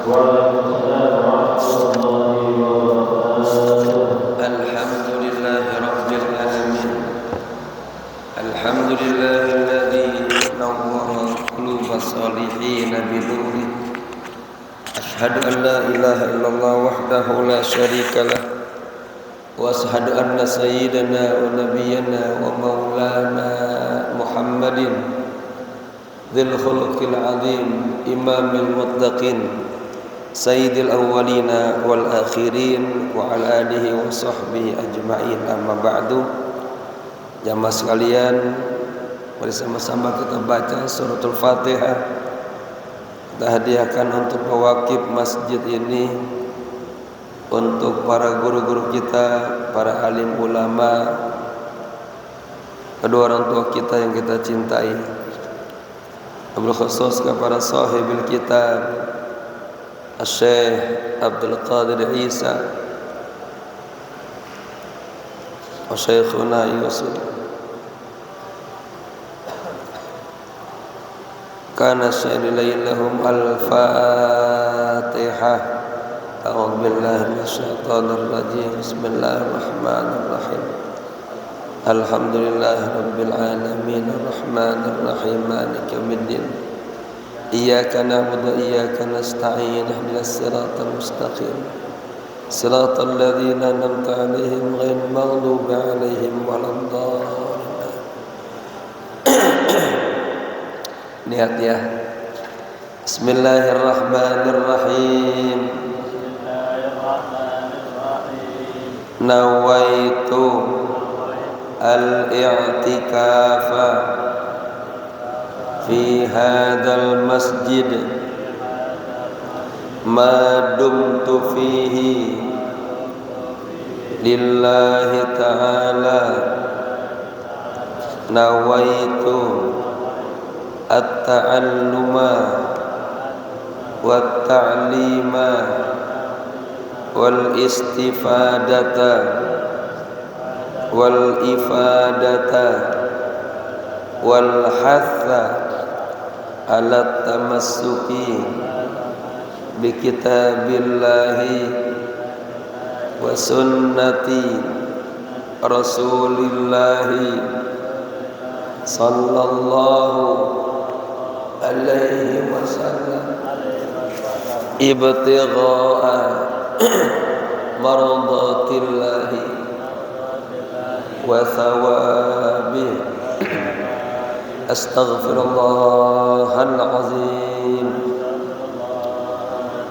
Waalaikumsalam warahmatullahi wabarakatuh. Alhamdulillahi rabbil alamin. Alhamdulillahilladzi nawwara qulubas salihin binuri. Ashhadu an la ilaha illallah wahdahu la syarikalah wa ashhadu anna sayyidana wa nabiyyana wa maulana Muhammadin dzil khuluqil azim imamil muttaqin sayyidil awwalina wal akhirin wa ala alihi wa sahbihi ajma'in, amma ba'du. Jamaah sekalian, bersama-sama kita baca suratul Fatihah. Kita hadiahkan untuk pewakif masjid ini, untuk para guru-guru kita, para alim ulama, kedua orang tua kita yang kita cintai, wabil khusus kepada sahibil kitab Syekh Abdul Qadir Isa wa Syekhuna Yusuf. Kana syai'un lahum al-Fatihah. A'udzu billahi minasyaitonir rajim. Bismillahirrahmanirrahim. Alhamdulillahi rabbil alamin arrahmanir rahim maliki yaumiddin. Iyyaka na'budu wa iyyaka nasta'in ihdinas siratal mustaqim siratal ladzina an'amta 'alaihim ghairil maghdubi 'alaihim waladdallin. Niat ya. Bismillahirrahmanirrahim. Nawaitu al-i'tikafa fi hadzal masjid ma dumtu fihi lillahi ta'ala. Nawaitu at-ta'alluma wat-ta'lima wal istifadata wal ifadata wal hatha ala tamassuki bi kitabillahi wa sunnati rasulillahi sallallahu alaihi wasallam ibtigha'a mardatillahi wa thawabihi. Astaghfirullahal azim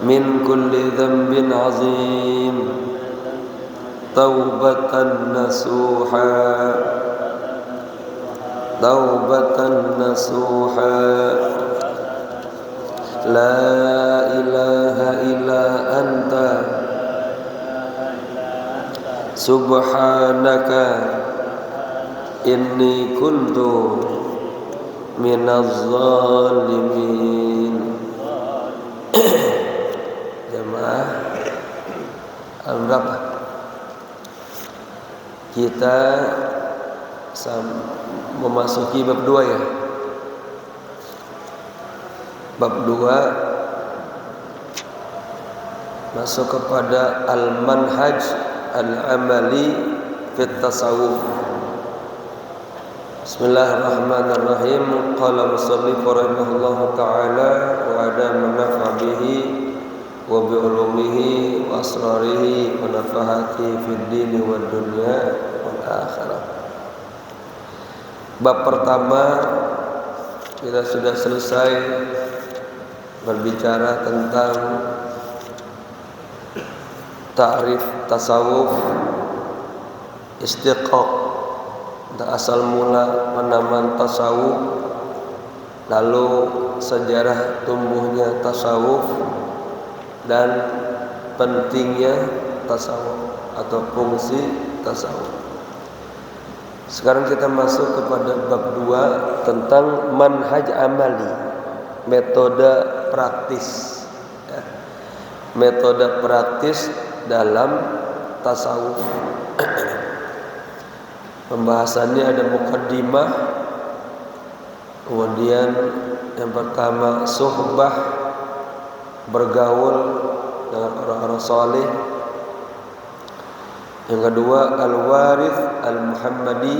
min kulli dhanbin azim taubatan nasuha taubatan nasuha. La ilaha illa anta subhanaka inni kuntu minaz zalimin. Jemaah, berapa? Kita memasuki bab 2 ya. Bab 2 masuk kepada al-manhaj al-amali fit tasawuf. Bismillahirrahmanirrahim. Qala musannif rahimahullahu ta'ala wa adama nafa bihi wa bi ulumihi wa asrarihi wa nafahati fid dini wad dunya wal akhirah. Bab pertama kita sudah selesai berbicara tentang ta'rif tasawuf, istiqaq, asal mula penamaan tasawuf, lalu sejarah tumbuhnya tasawuf dan pentingnya tasawuf atau fungsi tasawuf. Sekarang kita masuk kepada bab 2 tentang manhaj amali, metode praktis ya. Metode praktis dalam tasawuf. Pembahasannya ada muqaddimah, kemudian yang pertama suhbah, bergaul dengan orang-orang saleh. Yang kedua, al-warith al-muhammadi,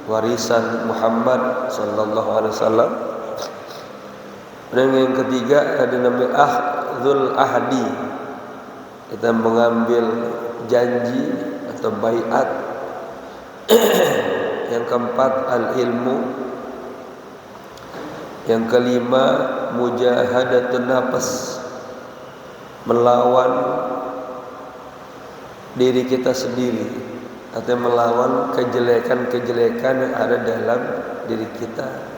warisan Muhammad sallallahu alaihi wasallam. Dan yang ketiga ada namanya akhdhul ahdi, kita mengambil janji atau baiat. Yang keempat al-ilmu. Yang kelima mujahadatun nafs, melawan diri kita sendiri atau melawan kejelekan-kejelekan yang ada dalam diri kita.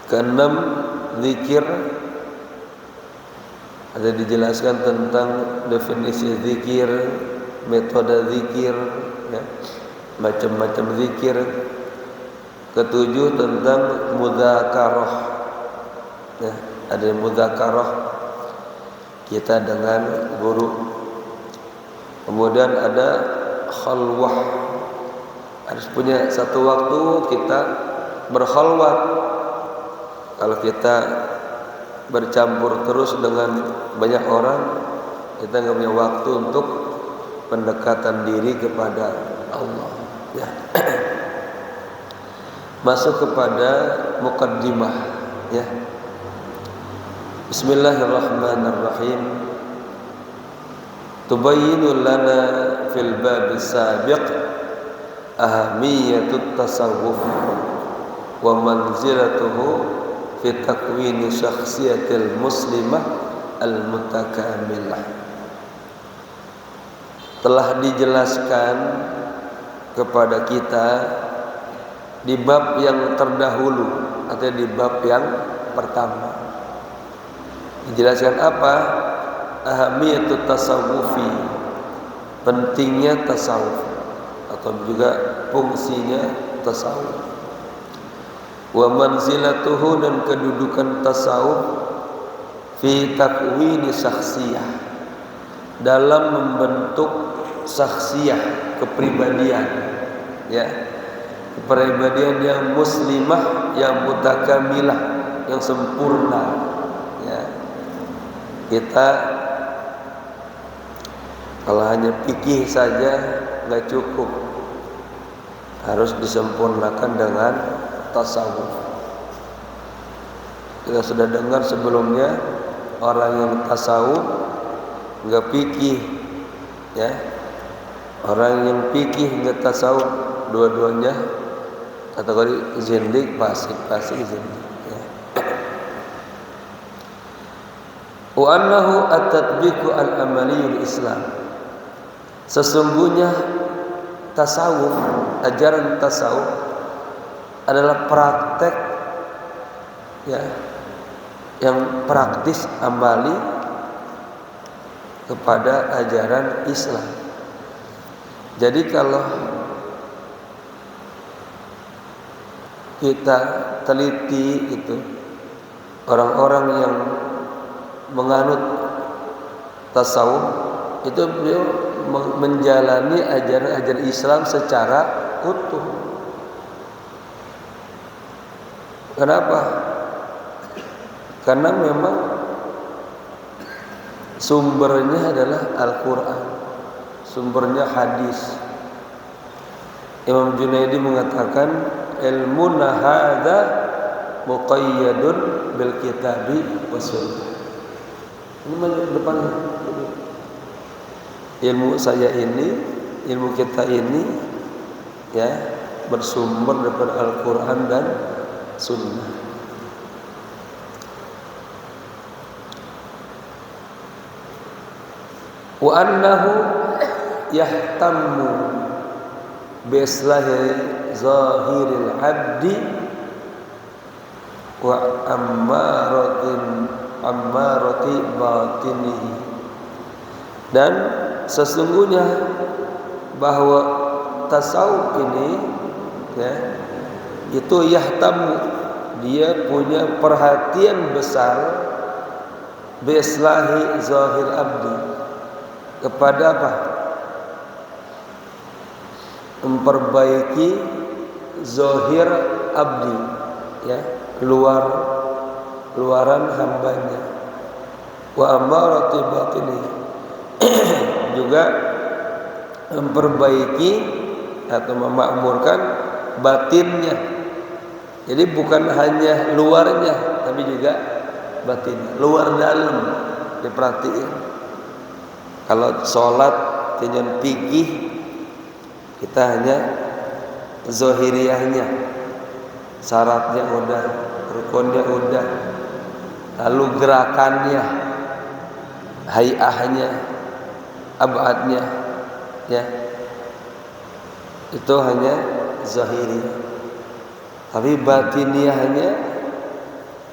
Keenam, zikir. Ada dijelaskan tentang definisi zikir, metode zikir, ya, macam-macam zikir. Ketujuh, tentang mudzakarah. Ya, ada mudzakarah kita dengan guru. Kemudian ada khalwah, harus punya satu waktu kita berkhalwat. Kalau kita bercampur terus dengan banyak orang, kita nggak punya waktu untuk pendekatan diri kepada Allah. Ya. Masuk kepada muqaddimah. Ya. Bismillahirrahmanirrahim. Tubayyinu lana fil bab sabiq ahamiyatut tasawuf wa manzilatuhu fi takwini syakhsiyatil muslimah al-mutakamilah. Telah dijelaskan kepada kita di bab yang terdahulu atau di bab yang pertama. Dijelaskan apa? Ahamiyatut tasawufi, pentingnya tasawuf atau juga fungsinya tasawuf. Wa manzilatuhu, dan kedudukan tasawuf fi takwini syakhsiyah, dalam membentuk syakhsiyah, kepribadian, ya, kepribadian yang muslimah, yang mutakamilah, yang sempurna. Ya. Kita kalau hanya fikih saja nggak cukup, harus disempurnakan dengan tasawuf. Kita sudah dengar sebelumnya, orang yang tasawuf nggak fikih, ya. Orang yang fikih nggak tasawuf, dua-duanya kategori zindik, fasik zindik. Ya. Wa annahu at-tatbiqu al-amaliyul Islam. Sesungguhnya tasawuf, ajaran tasawuf adalah praktek, ya, yang praktis amali kepada ajaran Islam. Jadi kalau kita teliti itu orang-orang yang menganut tasawuf, itu beliau menjalani ajaran Islam secara utuh. Kenapa? Karena memang sumbernya adalah Al-Quran, sumbernya hadis. Imam Junaidi mengatakan, ilmuna hadza muqayyadun bil kitabi was sunnah. Ini depannya. Ilmu saya ini, ilmu kita ini, ya, bersumber daripada Al-Quran dan Sunnah. Wa annahu yahtammu bi islahi zahiril abdi wa ammarati batinihi. Dan sesungguhnya bahwa tasawuf ini, ya, itu yahtamu, dia punya perhatian besar bi islahi zahir abdi, kepada apa? Memperbaiki zahir abdi, ya, luaran hambanya. wa amarati batini juga memperbaiki atau memakmurkan batinnya. Jadi bukan hanya luarnya tapi juga batinnya, luar dalam diperhatiin. Kalau sholat dengan fikih kita hanya zahiriyahnya, syaratnya udah, rukunnya udah, lalu gerakannya, hayahnya, abadnya, ya itu hanya zahiri. Tapi batiniahnya,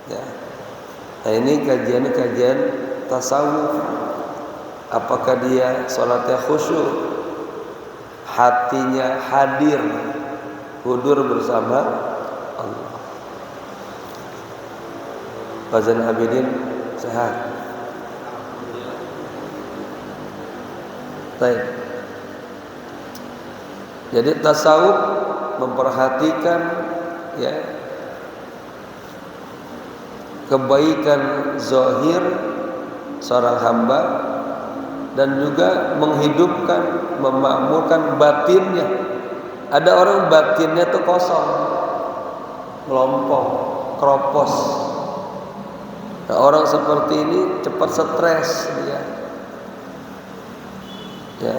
ya. Nah ini kajian tasawuf. Apakah dia sholatnya khusyuk, hatinya hadir, hudur bersama Allah. Fazan Abidin sehat. Baik. Jadi tasawuf memperhatikan ya kebaikan zahir seorang hamba dan juga menghidupkan, memakmurkan batinnya. Ada orang batinnya tuh kosong, melompong, keropos. Nah, orang seperti ini cepat stres dia. Ya.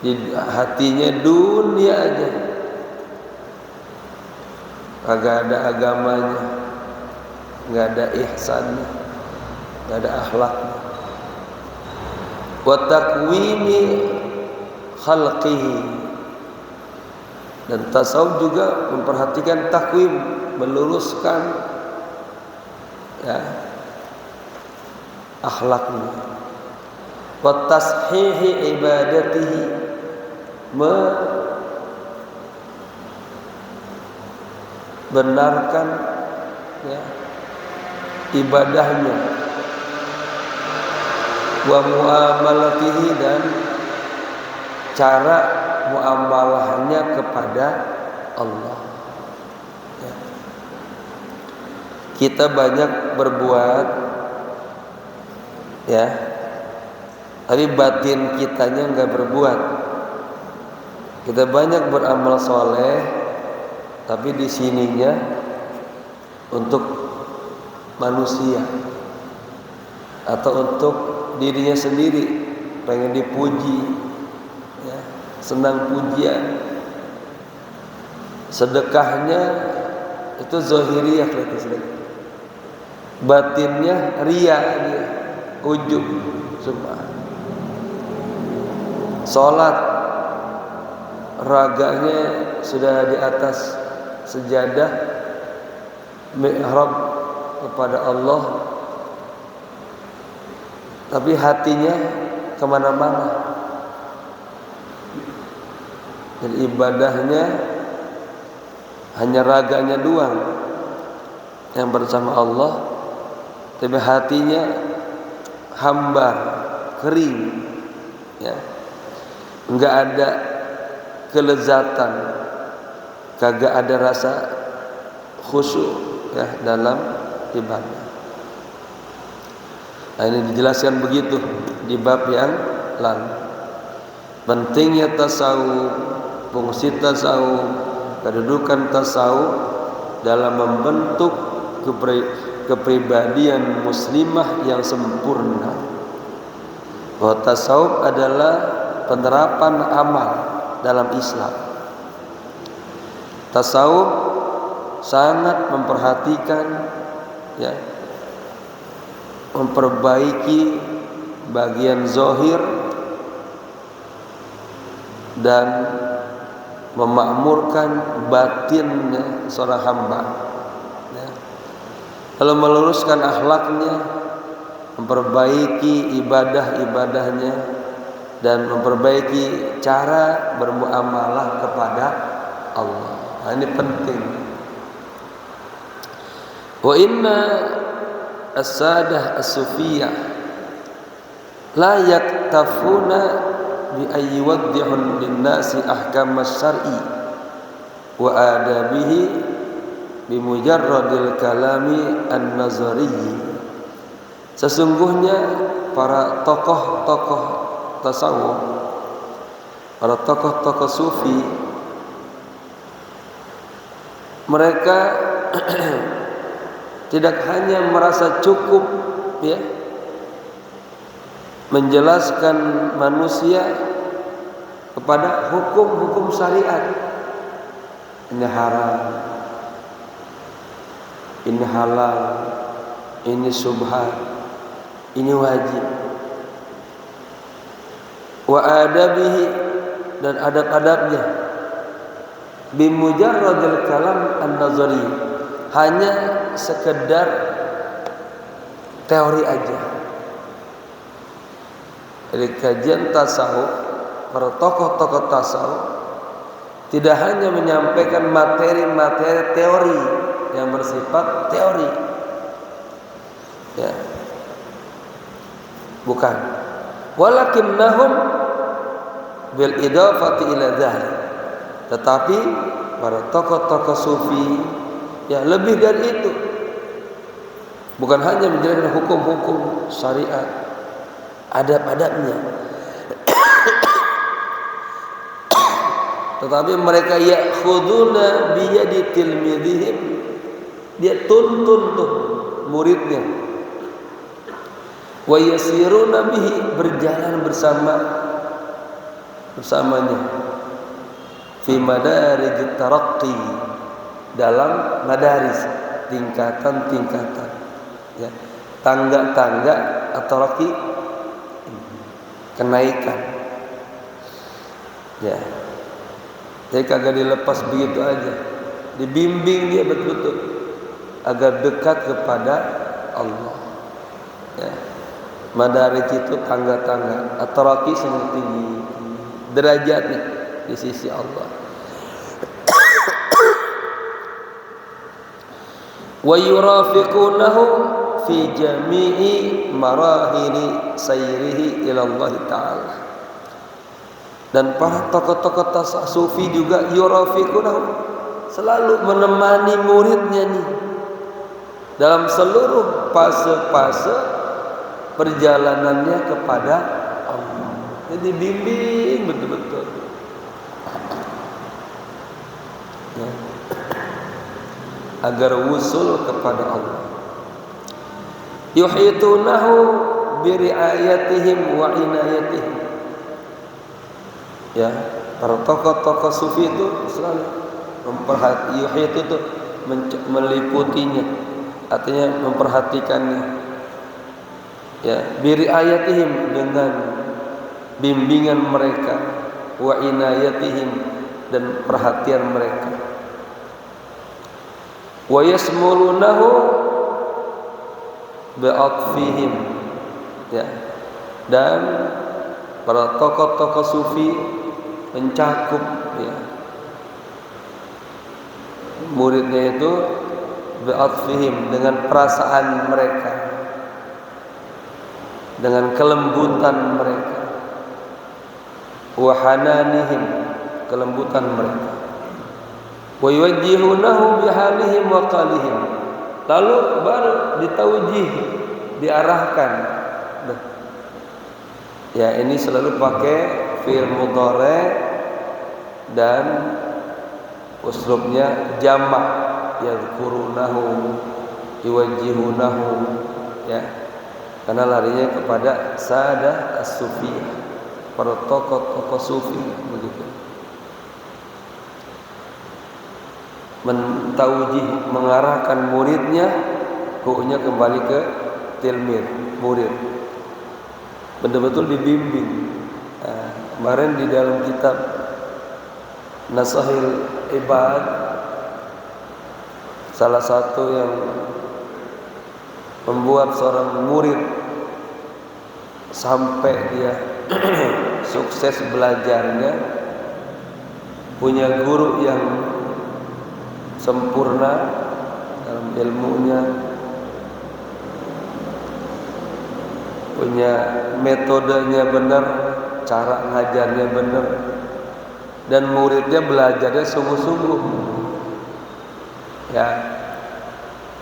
Di hatinya dunia aja. Kagak ada agamanya, enggak ada ihsannya, enggak ada akhlaknya. Wa takwimi khalqihi, dan tasawuf juga memperhatikan takwim, meluruskan ya akhlaknya. Wa tashihi ibadatihi, membenarkan ya ibadahnya, wa muamalatihi, dan cara muamalahnya kepada Allah. Ya. Kita banyak berbuat, ya, tapi batin kitanya nggak berbuat. Kita banyak beramal soleh, tapi di sininya untuk manusia atau untuk dirinya sendiri, pengen dipuji, ya, senang pujian. Sedekahnya itu zahiriyah, batinnya riya, dia ujub, sumpah. Salat raganya sudah di atas sejadah mihrab kepada Allah, tapi hatinya kemana-mana. Dan ibadahnya hanya raganya doang yang bersama Allah, tapi hatinya hambar, kering, ya, nggak ada kelezatan, kagak ada rasa khusyuk ya dalam ibadah. Nah, ini dijelaskan begitu di bab yang lalu. Pentingnya tasawuf, fungsi tasawuf, kedudukan tasawuf dalam membentuk kepribadian muslimah yang sempurna. Bahwa tasawuf adalah penerapan amal dalam Islam. Tasawuf sangat memperhatikan ya, memperbaiki bagian zahir dan memakmurkan batinnya seorang hamba, ya. Lalu meluruskan akhlaknya, memperbaiki ibadah-ibadahnya, dan memperbaiki cara bermuamalah kepada Allah. Nah, ini penting. Wa inna as-sadah as-sufiyah la yaktafuna bi ayyuwaddihun lin-nasi ahkam asy-syar'i wa adabihi bi mujarradil kalami an-nazari. Sesungguhnya para tokoh-tokoh tasawuf, para tokoh-tokoh sufi, mereka tidak hanya merasa cukup ya menjelaskan manusia kepada hukum-hukum syariat. Ini haram, ini halal, ini subhat, ini wajib. Wa adabihi, dan adab-adabnya. Bimujarradil kalam an-nazari, hanya sekedar teori aja. Dari kajian tasawuf, para tokoh-tokoh tasawuf tidak hanya menyampaikan materi-materi teori yang bersifat teori, ya, bukan. Walakinnahum bil idafati ila dzalik, tetapi para tokoh-tokoh sufi ya lebih dari itu, bukan hanya menjelaskan hukum-hukum syariat, adab-adabnya, tetapi mereka ya'khuduna biyadi tilmidhihim, dia tuntun tuh muridnya, wa yasiruna bihi, berjalan bersamanya, fi madarij taraqqi, dalam madaris, tingkatan-tingkatan, ya, tangga-tangga atau raqi, kenaikan, ya. Jadi kagak dilepas begitu aja, dibimbing dia betul-betul agar dekat kepada Allah, ya. Madarij itu tangga-tangga, atau raqi sangat tinggi derajatnya di sisi Allah. Wa yurafiqunahu fi jami'i marahili sayrihi ila Allah Ta'ala. Dan para tokoh-tokoh tasawuf sufi juga yurafiqunahu, selalu menemani muridnya nih dalam seluruh fase-fase perjalanannya kepada Allah. Jadi bimbing betul-betul, ya, agar wusul kepada Allah. Yuhitunahu biriayatihim wa inayatihim, ya, para tokoh-tokoh sufi itu selalu memperhati, yuhit itu meliputinya, artinya memperhatikannya, ya, biriayatihim, dengan bimbingan mereka, wa inayatihim, dan perhatian mereka, wa yasmulunahu bi'atfihim, ya, dan para tokoh-tokoh sufi mencakup, ya, muridnya itu bi'atfihim, dengan perasaan mereka, dengan kelembutan mereka, wa hananihim, kelembutan mereka, wa yuwajjihunahu bihalihim wa qalihim, lalu baru ditawjih, diarahkan. Ya, ini selalu pakai fi'il mudhari dan uslubnya jamak, yadhkurunahu, yuwajjihunahu, ya, karena larinya kepada sadah as-sufiyah, para tokoh-tokoh sufi begitu. Mentaujih, mengarahkan muridnya, ruhnya kembali ke tilmid, murid, betul-betul dibimbing. Nah, kemarin di dalam kitab Nasahil Ibad, salah satu yang membuat seorang murid sampai dia sukses belajarnya, punya guru yang sempurna dalam ilmunya, punya metodenya benar, cara ngajarnya benar, dan muridnya belajarnya sungguh-sungguh, ya.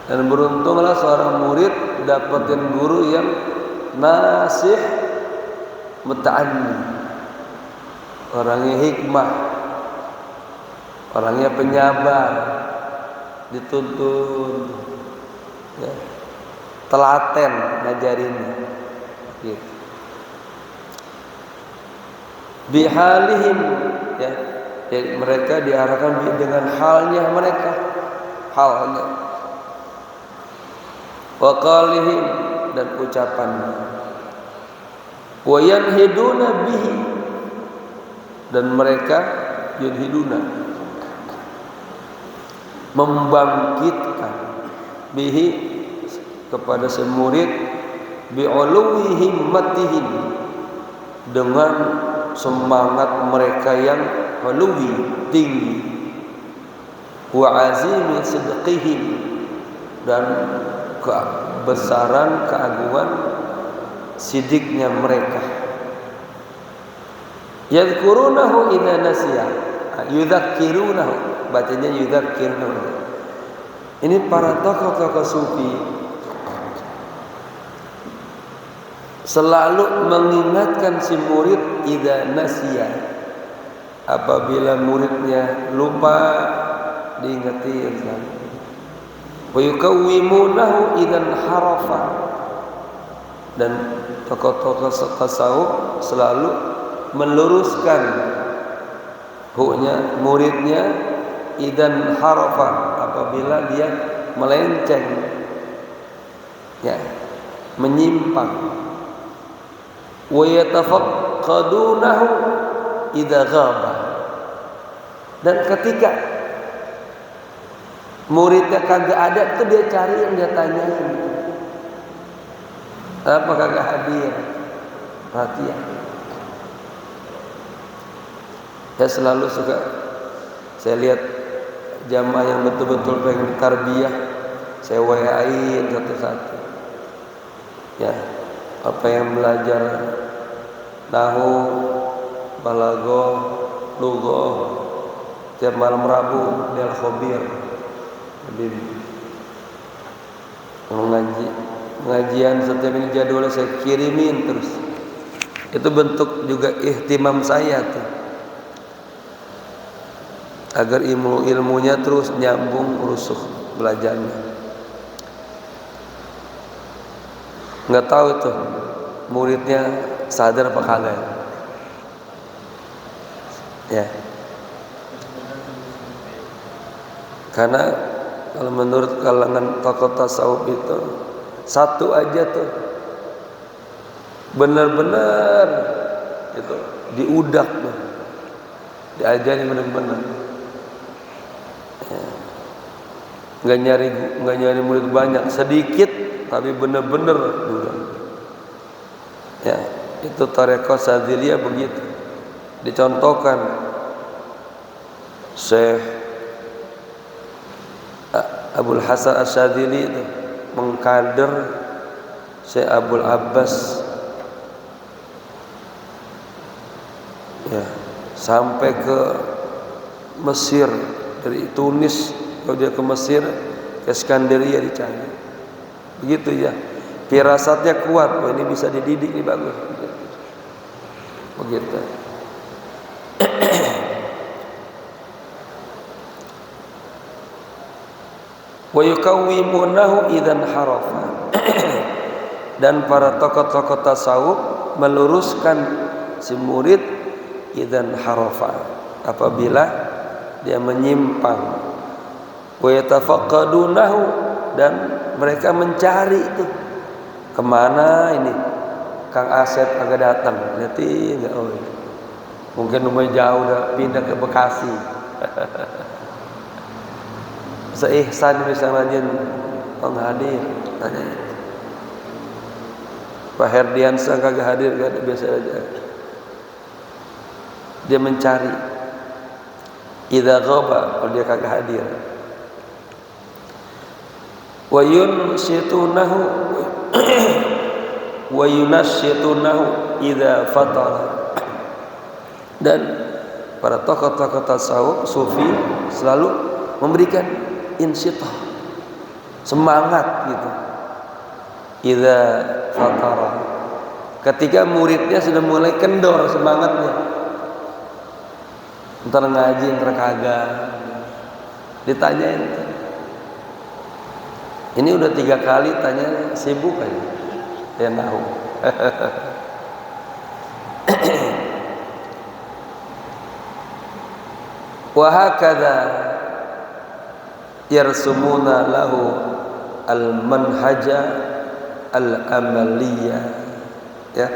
Dan beruntunglah seorang murid dapatin guru yang nasih muta'anni, orangnya hikmah, orangnya penyabar, dituntun, ya, telaten ngajarinnya, gitu. Bihalihim, ya, mereka diarahkan dengan halnya mereka, halnya, waqalihim, dan ucapannya, wa yanhiduna bihi, dan mereka yanhiduna, membangkitkan, bihi, kepada semurid, bi'uluwi himmatihim, dengan semangat mereka yang uluwi, tinggi, wa azimi sidqihim, dan kebesaran, keagungan sidiknya mereka. Yadhkurunahu idza nasiya, yudzakirunahu, bacanya yudzakirunahu. Ini para tokoh-tokoh sufi selalu mengingatkan si murid idza nasiya, apabila muridnya lupa diingetin kan. Wa yukawwimunahu idzan harafa, dan tokoh-tokoh tasawuf selalu meluruskan huknya muridnya idzan harafa, apabila dia melenceng, ya, menyimpang. Wa yatafaqadunahu idza ghaba, dan ketika muridnya kagak ada tuh dia cari, yang dia tanyain, apa kagak hadir, perhatian. Saya selalu suka, saya lihat jamaah yang betul-betul pengen tarbiyah, saya WA-in satu-satu, ya, apa yang belajar nahu, balaghah, lughah, tiap malam Rabu di Al-Khabir, jadi pengajian setiap ini jadwalnya saya kirimin terus. Itu bentuk juga ihtimam saya tuh, agar ilmunya terus nyambung, rusuh belajarnya. Nggak tahu tuh muridnya sadar apa kagak, ya. Karena kalau menurut kalangan tokoh tasawuf itu satu aja tuh benar-benar itu diudak tuh, diajarin benar-benar, ya. Nggak nyari murid banyak, sedikit tapi benar-benar dulu, ya. Itu tarekat Sadziliyah begitu dicontohkan. Syekh Abul Hasan Asy-Syadzili itu mengkader Syekh Abul Abbas, ya, sampai ke Mesir. Dari Tunis kalau dia ke Mesir, ke Iskandaria dicari, begitu ya. Firasatnya kuat, oh ini bisa dididik, ini bagus, begitu. Wa yukawwimunahu idzan harafa, dan para tokoh-tokoh tasawuf meluruskan si murid idzan harafa, apabila dia menyimpang. Wa yatafaqadunahu, dan mereka mencari itu kemana ini Kang Asep agak datang, nanti enggak, oh mungkin rumahnya jauh, udah pindah ke Bekasi. Seihsan misalnya rajin hadir, tanya Pak Herdiansa kagak hadir, kagak, biasa aja. Dia mencari idza ghaba, kalau dia kagak hadir. Wa yunsitunahu wa yunasyitunahu idza fatara, dan para tokoh-tokoh tasawuf sufi selalu memberikan insyitah, semangat gitu, idza fatara. Ketika muridnya sudah mulai kendor semangatnya, ntar ngaji ntar kagak, ditanyain. Ini udah 3 kali tanya, sibuk aja. Ya nahu. Wa hakadha yarsumuna lahu al-manhaja al-amaliyya, ya,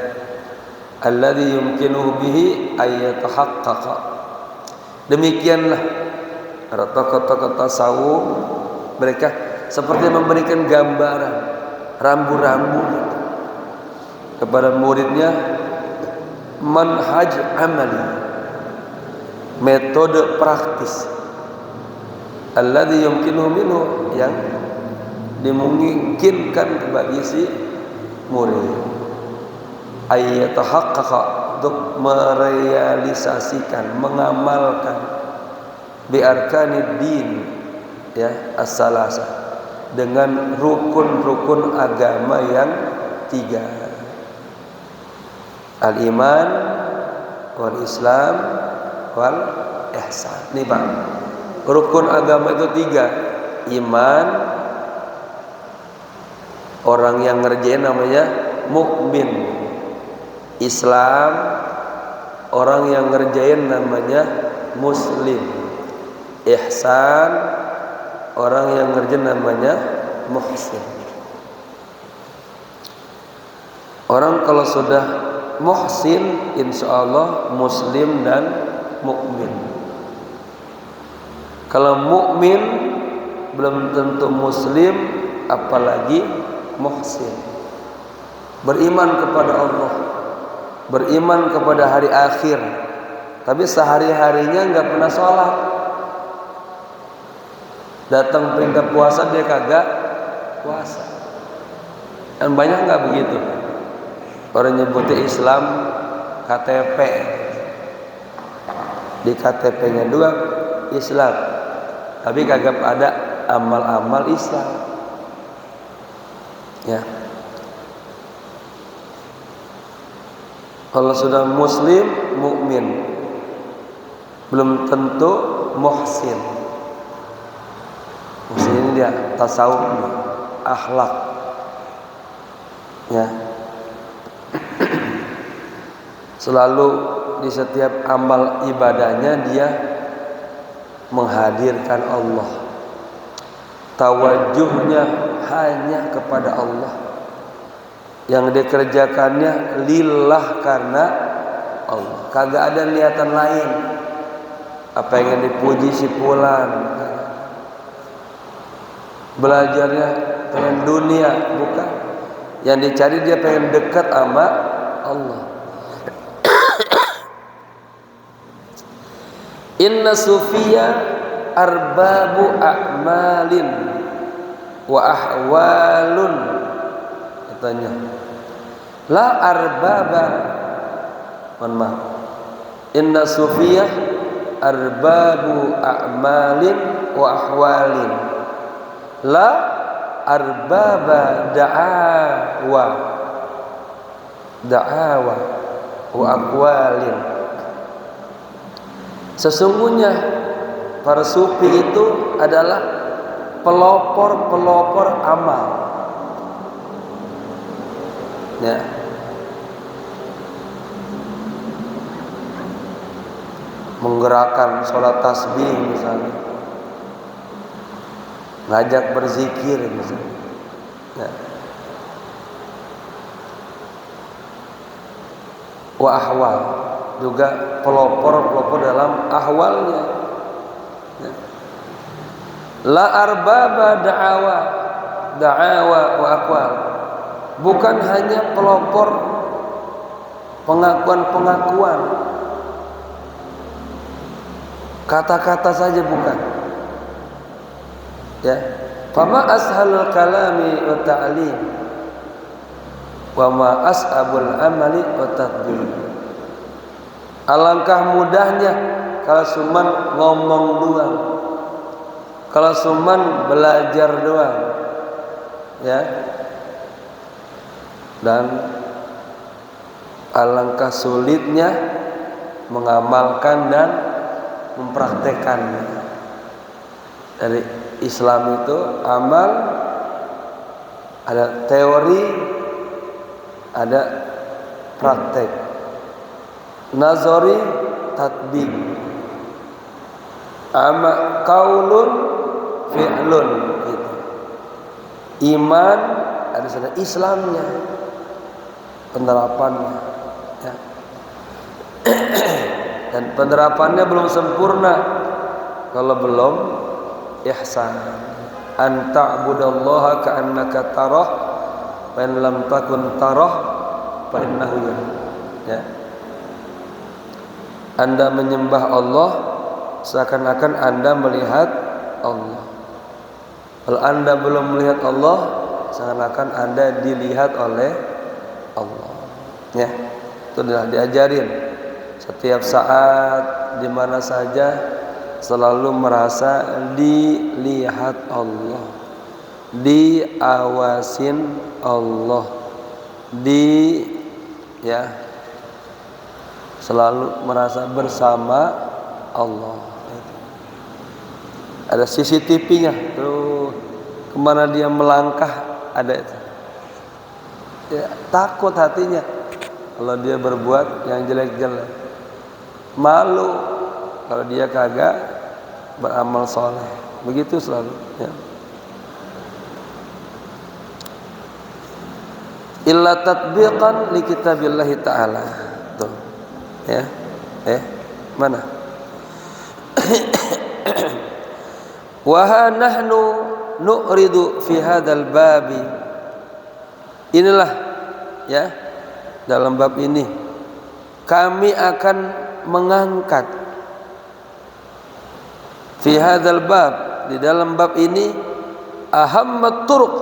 alladhi yumkinuhu bihi ayyatahaqqaqa. Demikianlah para tokoh-tokoh tasawuf, mereka seperti memberikan gambaran rambu-rambu kepada muridnya, manhaj amali, metode praktis, alladzi yumkinuhu minhu, yang dimungkinkan bagi si murid, ayyatahaqqaqa, untuk merealisasikan, mengamalkan bi arkanid din, ya, as-salasa, dengan rukun-rukun agama yang 3, al-iman wal islam wal ihsan. Nih Pak, rukun agama itu 3. Iman, orang yang ngerjain namanya mukmin. Islam, orang yang ngerjain namanya muslim. Ihsan, orang yang ngerjain namanya muhsin. Orang kalau sudah muhsin, insya Allah muslim dan mukmin. Kalau mukmin belum tentu muslim, apalagi muhsin. Beriman kepada Allah, beriman kepada hari akhir, tapi sehari-harinya nggak pernah sholat. Datang perintah puasa dia kagak puasa. Dan banyak nggak begitu? Orang nyebutnya Islam KTP, di KTP-nya 2 Islam, tapi kagak ada amal-amal Islam. Ya. Kalau sudah muslim, mukmin, belum tentu muhsin. Muhsin ini dia tasawuf, akhlak. Ya. Selalu di setiap amal ibadahnya dia menghadirkan Allah. Tawajuhnya hanya kepada Allah. Yang dikerjakannya lillah, karena Allah. Kagak ada niatan lain. Apa yang dipuji si fulan. Belajarnya pengen dunia, bukan. Yang dicari dia pengen dekat sama Allah. Inna sufiya arbabu a'malin wa ahwalun, katanya. La arbaba, mohon maaf. Inna sufiya arbabu a'malin wa ahwalin, la arbaba da'awa wa aqwalin. Sesungguhnya para sufi itu adalah pelopor-pelopor amal. Ya. Menggerakkan sholat tasbih misalnya, ngajak berzikir misalnya. Ya. Wa ahwal, juga pelopor dalam ahwalnya. Ya. La arbaba da'awa wa aqwal, bukan hanya pelopor pengakuan-pengakuan, kata-kata saja bukan. Ya, fama ashalul kalami wa ta'lim wa ma as'abul amali wa tatbiq. Alangkah mudahnya kalau cuman ngomong doang, kalau cuman belajar doang, ya. dan alangkah sulitnya mengamalkan dan mempraktekannya. Dari Islam itu amal, ada teori, ada praktek. Nazari, tatbik. Qaulun, fi'lun gitu. Iman ada sana Islamnya, penerapannya ya. Dan penerapannya belum sempurna kalau belum ihsan. An ta'budallaha ka'annaka tarah wa in lam takun tarah fa innahu ya. Anda menyembah Allah seakan-akan Anda melihat Allah. Kalau Anda belum melihat Allah, seakan-akan Anda dilihat oleh Allah. Ya, itu sudah diajarin. Setiap saat, di mana saja, selalu merasa dilihat Allah, diawasin Allah, selalu merasa bersama Allah. Ada CCTV-nya tuh, kemana dia melangkah ada itu. Ya, takut hatinya kalau dia berbuat yang jelek-jelek, malu kalau dia kagak beramal soleh. Begitu selalu ya. Illa tatbiqan li kitabillahi ta'ala. Tuh. Ya. Mana? Wa nahnu nu'ridu fi hadzal babi. Inilah ya, dalam bab ini kami akan mengangkat fi hadzal bab, di dalam bab ini ahammat turuq,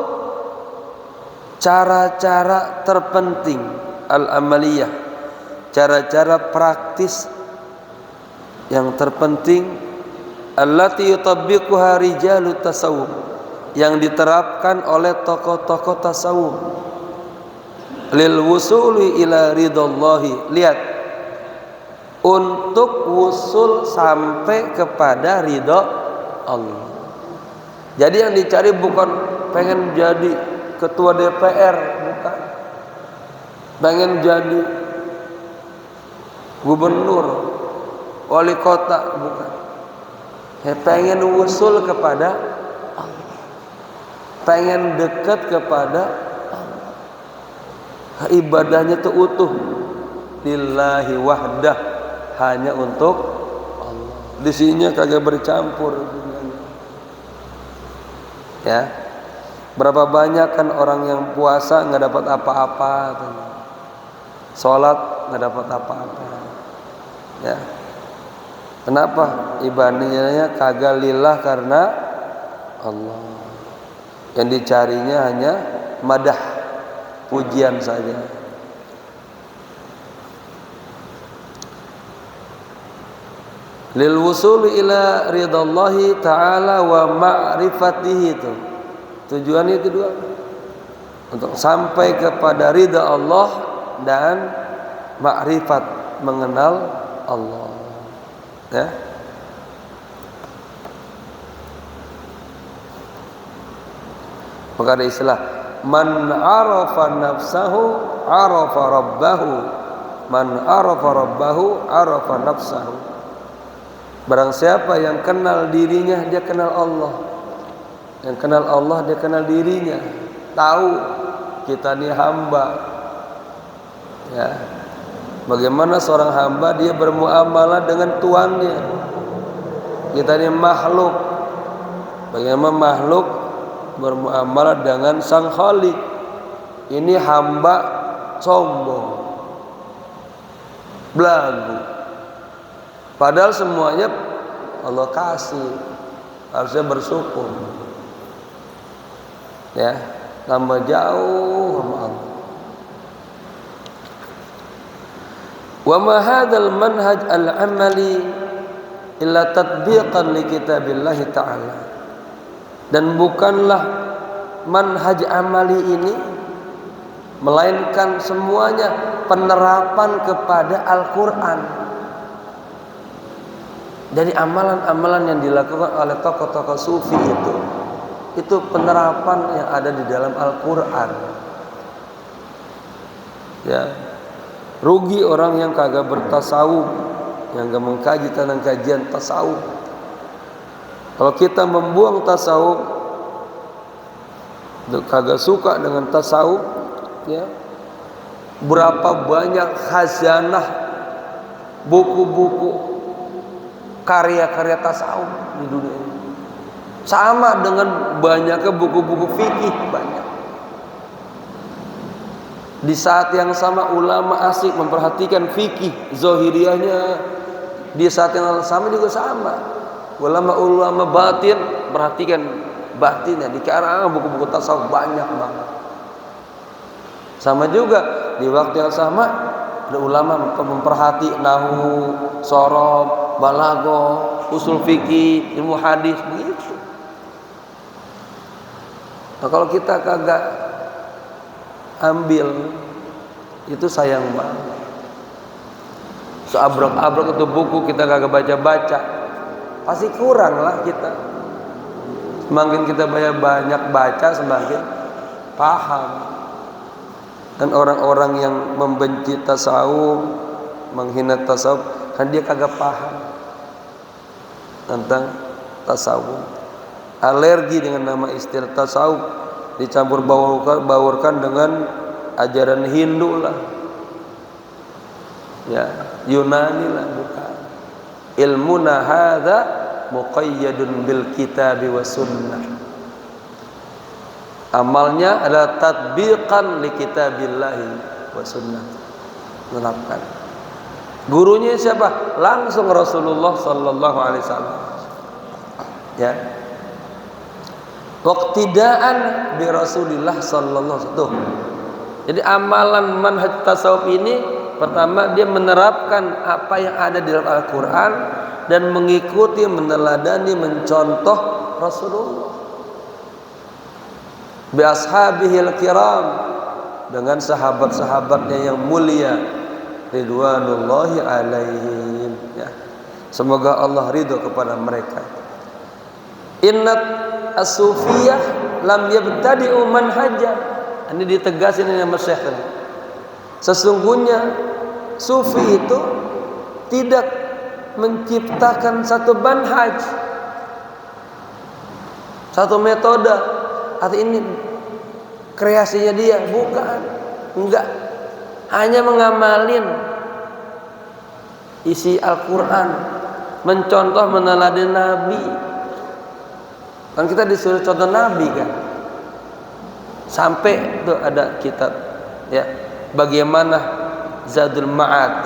cara-cara terpenting al-amaliyah, cara-cara praktis yang terpenting allati yutabbiquha rijalut tasawuf, yang diterapkan oleh tokoh-tokoh tasawuf lil wusuli ila ridallahi. Lihat, untuk wusul sampai kepada ridha Allah. Jadi yang dicari bukan pengen jadi ketua DPR, bukan. Pengen jadi gubernur, wali kota, bukan. Pengen wusul kepada Allah, pengen dekat kepada Allah. Ibadahnya itu utuh lillahi wahdah, hanya untuk Allah. Di sininya kagak bercampur. Ya, berapa banyak kan orang yang puasa nggak dapat apa-apa, sholat nggak dapat apa-apa. Ya, kenapa? Ibadahnya kagak lillah karena Allah. Yang dicarinya hanya madah, pujian saja. Lil wusuli ila ridallahi ta'ala wa ma'rifatihi, itu tujuannya kedua, untuk sampai kepada ridha Allah dan ma'rifat, mengenal Allah ya. Maka ada istilah man arafa nafsahu arafa rabbahu, man arafa rabbahu arafa nafsahu. Barang siapa yang kenal dirinya, dia kenal Allah. Yang kenal Allah, dia kenal dirinya. Tahu kita ini hamba. Ya. Bagaimana seorang hamba dia bermuamalah dengan tuannya. Kita ini makhluk. Bagaimana makhluk bermuamalah dengan sang khalik. Ini hamba sombong, belagu. Padahal semuanya Allah kasih, harusnya bersyukur. Ya, tambah jauh sama Allah. Wa ma hadzal manhaj al-amali illa tatbiqan li kitabillah ta'ala. Dan bukanlah manhaj amali ini melainkan semuanya penerapan kepada Al-Quran. Dari amalan-amalan yang dilakukan oleh tokoh-tokoh sufi itu penerapan yang ada di dalam Al-Quran. Ya, rugi orang yang kagak bertasawuf, yang gak mengkaji tentang kajian tasawuf. Kalau kita membuang tasawuf, kagak suka dengan tasawuf, ya, berapa banyak khazanah buku-buku karya-karya tasawuf di dunia ini. Sama dengan banyaknya buku-buku fikih banyak. Di saat yang sama ulama asik memperhatikan fikih zahiriyahnya, di saat yang sama juga sama. Ulama batin perhatikan batinnya. Di karangan buku-buku tasawuf banyak banget. Sama juga di waktu yang sama ada ulama memperhati nahwu, shorof, balaghah, usul fikih, ilmu hadis begitu. Nah, kalau kita kagak ambil itu sayang banget. Seabrek-abrek itu buku kita kagak baca-baca, pasti kurang lah kita. Semakin kita banyak baca, semakin paham. Dan orang-orang yang membenci tasawuf, menghina tasawuf, kan dia kagak paham tentang tasawuf. Alergi dengan nama istilah tasawuf, dicampur baurkan dengan ajaran Hindu lah, ya, Yunani lah, bukan. Ilmuna hadza muqayyadun bil kitabi was sunnah. Amalnya adalah tatbiqan li kitabillahi was sunnah. Menerapkan. Gurunya siapa? Langsung Rasulullah sallallahu alaihi wasallam. Ya. Waqtidaan bi Rasulillah sallallahu alaihi wasallam. Jadi amalan manhaj tasawuf ini pertama dia menerapkan apa yang ada di dalam Al-Qur'an dan mengikuti, meneladani, mencontoh Rasulullah. Bi ashabihil kiram, dengan sahabat-sahabatnya yang mulia ridwanullahi alaihim, ya. Semoga Allah ridho kepada mereka. Innat as-sufiyah lam yabtadi'u manhajan. Ini ditegasin oleh Syekh. Sesungguhnya sufi itu tidak menciptakan satu manhaj, satu metode, atau ini kreasinya dia, bukan. Enggak. Hanya mengamalin isi Al-Quran, mencontoh, meneladani Nabi. Kan kita disuruh contoh Nabi kan. Sampai itu ada kitab, ya, bagaimana Zadul Ma'ad,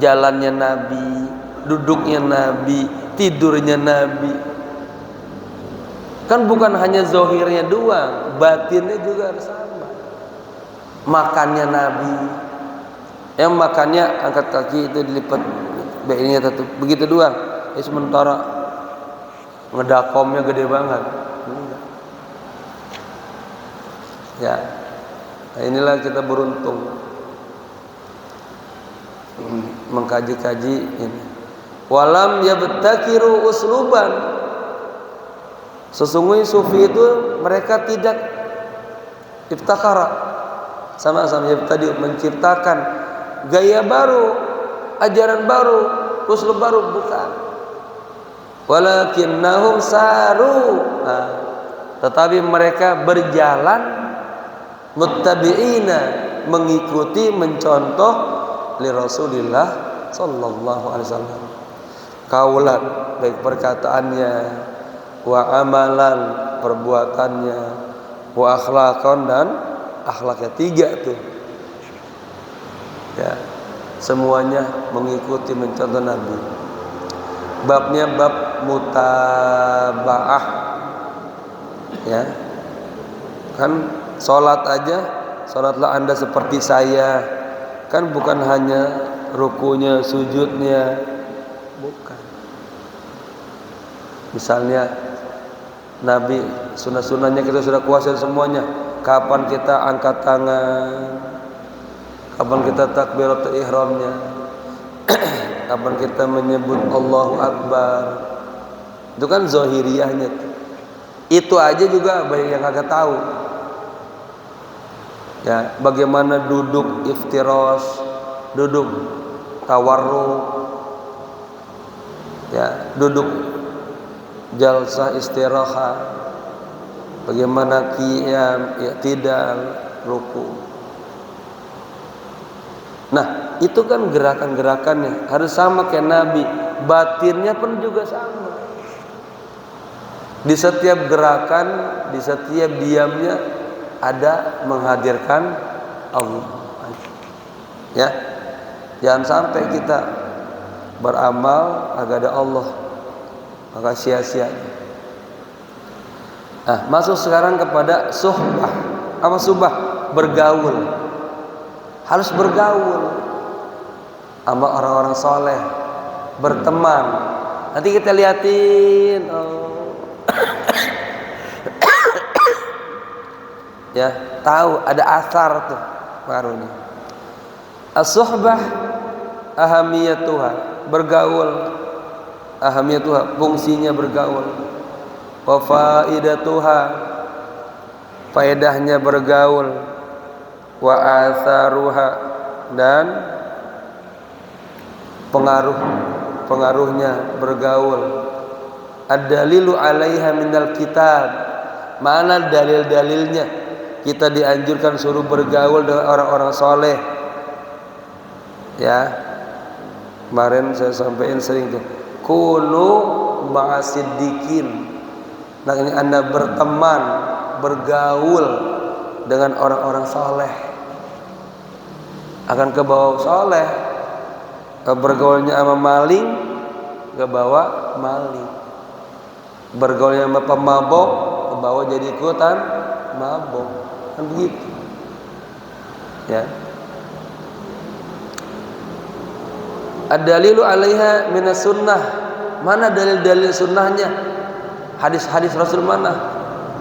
jalannya Nabi, duduknya Nabi, tidurnya Nabi. Kan bukan hanya zahirnya doang, batinnya juga harus sama. Makannya Nabi, yang makannya angkat kaki itu dilipat, baiknya tetap begitu doang. Sementara ngedakomnya gede banget. Ya, nah inilah kita beruntung mengkaji-kaji ini. Walam yabtakiru usluban. Sesungguhnya sufi itu mereka tidak ibtakara, sama-sama tadi menciptakan gaya baru, ajaran baru, usul baru, bukan. Walakinnahum saru, nah, tetapi mereka berjalan muttabi'ina, mengikuti, mencontoh li Rasulillah sallallahu alaihi wasallam. Kaulan, baik perkataannya, wa amalan, perbuatannya, wa akhlaqan, dan akhlaknya. 3 tuh, ya, semuanya mengikuti, mencontoh Nabi. Babnya bab mutabaah, ya kan. Sholat aja, sholatlah anda seperti saya, kan bukan hanya rukunya, sujudnya, bukan. Misalnya Nabi, sunnah-sunnahnya kita sudah kuasai semuanya, kapan kita angkat tangan, kapan kita takbiratul ihramnya, kapan kita menyebut Allahu Akbar. Itu kan zahiriyahnya. Itu aja juga banyak yang kagak tahu. Ya, bagaimana duduk iftiras, duduk tawarruk, ya, duduk jalsah istirahat, bagaimana qiyam, i'tidal, ruku. Nah, itu kan gerakan-gerakannya harus sama kayak Nabi, batinnya pun juga sama. Di setiap gerakan, di setiap diamnya ada menghadirkan Allah. Ya, jangan sampai kita beramal agak ada Allah, maka sia-sia. Nah, masuk sekarang kepada suhbah. Apa suhbah? Bergaul. Harus bergaul sama orang-orang soleh, berteman. Nanti kita liatin, ya, tahu ada asar tuh pengaruhnya. As-suhbah ahamiyatuha, bergaul, ahamiyatuha, fungsinya bergaul. Wa faidatuha, faedahnya bergaul. Wa atharuha, dan pengaruhnya bergaul. Ad-dalilu 'alaiha minal kitab, mana dalil-dalilnya kita dianjurkan suruh bergaul dengan orang-orang soleh. Ya, kemarin saya sampaikan sering tuh, kunu ma'asiddiqin. Nah, ini Anda berteman, bergaul dengan orang-orang soleh, akan kebawa soleh. Bergaulnya sama maling, kebawa maling. Bergaulnya sama pemabok, kebawa jadi ikutan mabok. Kan begitu. Ya. Ad-dalilu 'alaiha minas sunnah. Mana dalil-dalil sunnahnya? Hadis-hadis Rasul mana?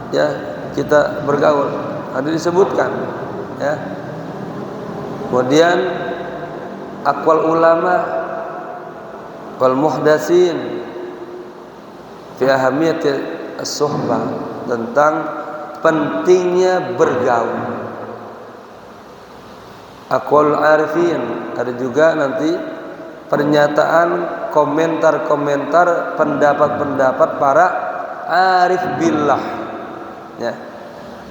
Ya, kita bergaul. Ada disebutkan, ya. Kemudian aqwal ulama wal muhdatsin fi ahamiyati as-suhbah, tentang pentingnya bergaul. Aqwal arifin, ada juga nanti pernyataan, komentar-komentar, pendapat-pendapat para arif billah, ya,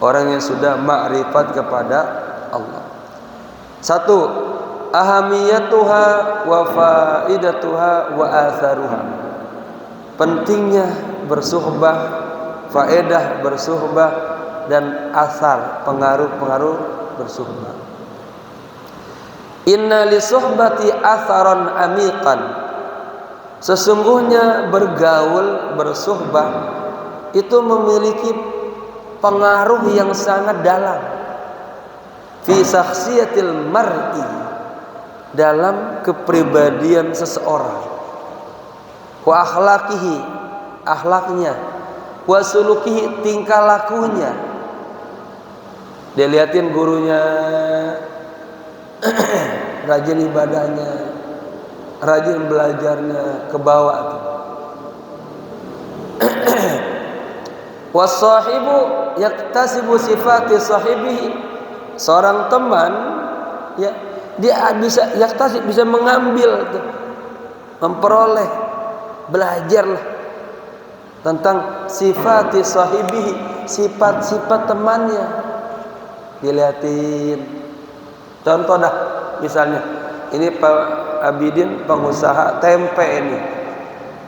orang yang sudah ma'rifat kepada Allah. Satu, ahamiyatuha wa faidatuha wa atharuha, pentingnya bersuhbah, faedah bersuhbah, dan asar, pengaruh-pengaruh bersuhbah. Inna li suhbati atharan amiqan, sesungguhnya bergaul, bersuhbah itu memiliki pengaruh yang sangat dalam. Fi syakhsiyatil mar'i, dalam kepribadian seseorang. Wa akhlaqihi, akhlaknya. Wa sulukihi, tingkah lakunya. Dilihatin gurunya rajin ibadahnya, rajin belajarnya, ke bawah tuh. Was-sahibu yaktasibu sifati sahibihi, seorang teman, ya, dia bisa yaktasib, bisa mengambil tuh, memperoleh, belajarlah tentang sifati sahibihi, sifat-sifat temannya. Dilihatin. Contoh dah, misalnya ini Pak Abidin pengusaha tempe ini,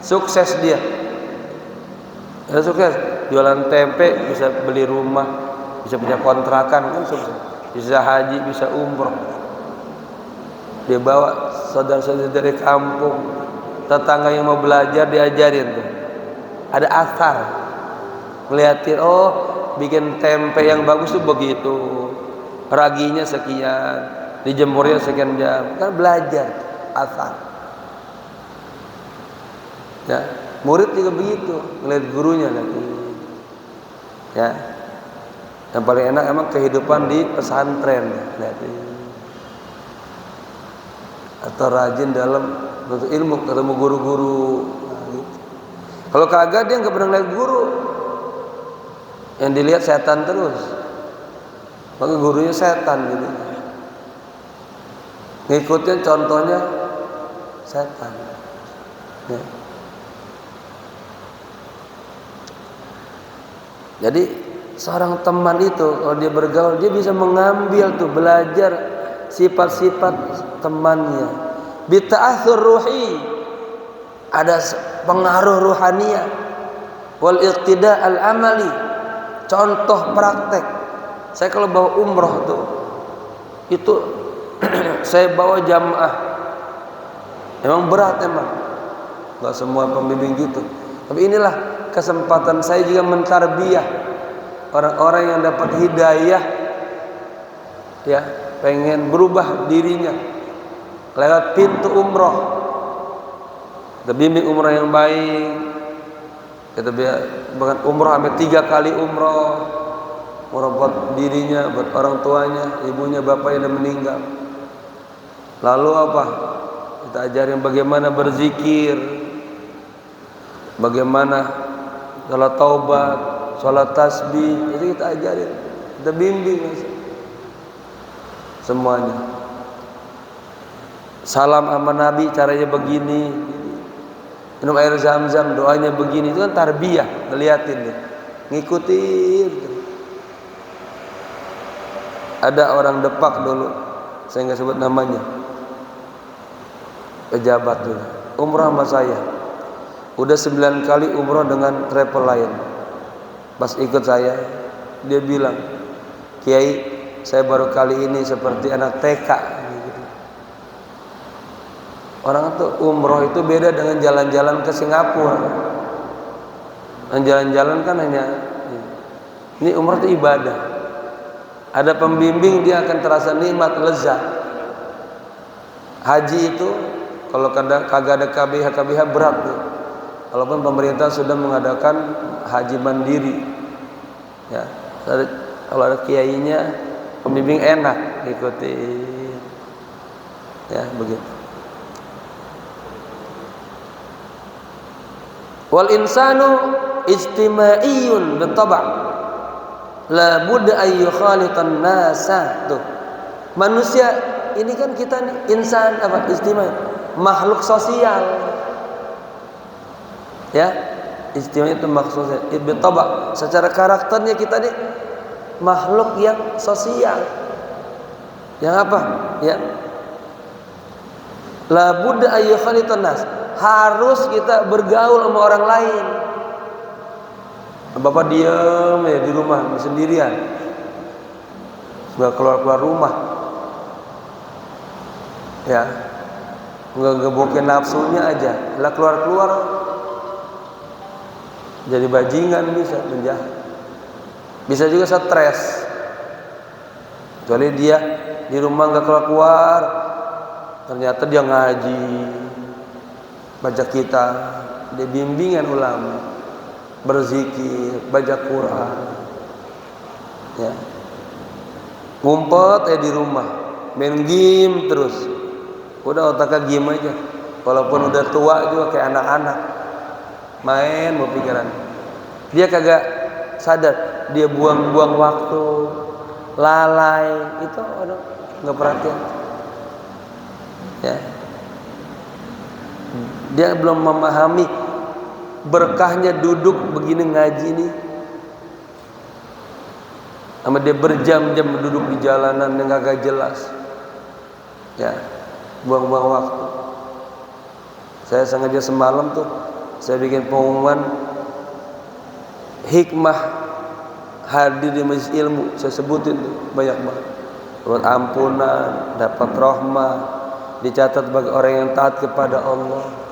sukses dia, ya, sukses jualan tempe, bisa beli rumah, bisa punya kontrakan, kan sukses, bisa haji, bisa umroh. Dia bawa saudara-saudara dari kampung, tetangga yang mau belajar diajarin tuh, ada asar, ngeliatin, oh bikin tempe yang bagus tuh begitu, raginya sekian, dijemurnya sekian jam, kan belajar asar. Ya, murid juga begitu, ngeliat gurunya lagi. Ya, Yang paling enak emang kehidupan di pesantren, atau rajin dalam menuntut ilmu, ketemu guru-guru. Nah, gitu. Kalau kagak dia nggak pernah lihat guru, yang dilihat setan terus. Maka gurunya setan gitu. Ngikutin contohnya setan. Ya. Jadi seorang teman itu kalau dia bergaul, dia bisa mengambil tuh, belajar sifat-sifat temannya. Bita'athur ruhi, ada pengaruh ruhania. Wal iqtida al amali, contoh praktek. Saya kalau bawa umroh tuh, itu saya bawa jamaah. Emang berat emang, nggak semua pembimbing gitu. Tapi inilah kesempatan saya juga mentarbiyah orang-orang yang dapat hidayah, ya, pengen berubah dirinya lewat pintu umroh. Kita bimbing umroh yang baik. Kita bahkan umroh sampai 3 kali umroh buat dirinya, buat orang tuanya, ibunya, bapaknya yang meninggal. Lalu apa? Kita ajarin bagaimana berzikir, bagaimana salat taubat, salat tasbih, itu kita ajarin, kita bimbing semuanya. Salam sama Nabi caranya begini, minum air zam-zam doanya begini, itu kan tarbiyah, ngeliatin nih, ngikutin. Ada orang Depak dulu, saya nggak sebut namanya, pejabat dulu, umrah sama saya, udah 9 kali umrah dengan travel lain. Pas ikut saya, dia bilang, Kiai, saya baru kali ini seperti anak TK. Orang itu umroh itu beda dengan jalan-jalan ke Singapura. Dan jalan-jalan kan hanya ini, umroh itu ibadah. Ada pembimbing, dia akan terasa nikmat, lezat. Haji itu kalau kagak ada KBH berat tuh. Walaupun pemerintah sudah mengadakan haji mandiri, ya, kalau ada kiainya, pembimbing enak ikutin, ya begitu. Wal insanu ijtimaiyun bitaba', la budda ay yukhalitan nasa. Tuh, manusia ini kan kita nih, insan apa, istimai, makhluk sosial, ya, istimewa itu maksudnya bitaba', secara karakternya kita nih makhluk yang sosial, yang apa, ya, la budda ay yukhalitan nas, harus kita bergaul sama orang lain. Bapak diam ya di rumah sendirian, nggak keluar rumah, ya, nggak ngebokin nafsunya aja, lah keluar jadi bajingan, bisa menjahat, bisa juga stres. Kecuali dia di rumah nggak keluar, ternyata dia ngaji, baca kitab, dia bimbingan ulama, berzikir, baca Quran, ya, ngumpet di rumah, main game terus, udah otaknya game aja, walaupun udah tua juga kayak anak-anak, main mau pikiran, dia kagak sadar, dia buang-buang waktu, lalai, itu aduh, nggak perhatian, ya, dia belum memahami berkahnya duduk begini ngaji nih, sama dia berjam-jam duduk di jalanan yang agak jelas, ya, buang-buang waktu. Saya sengaja semalam tuh saya bikin pengumuman hikmah hadir di majelis ilmu, saya sebutin tuh banyak banget, dapat ampunan, dapat rahmah, dicatat bagi orang yang taat kepada Allah.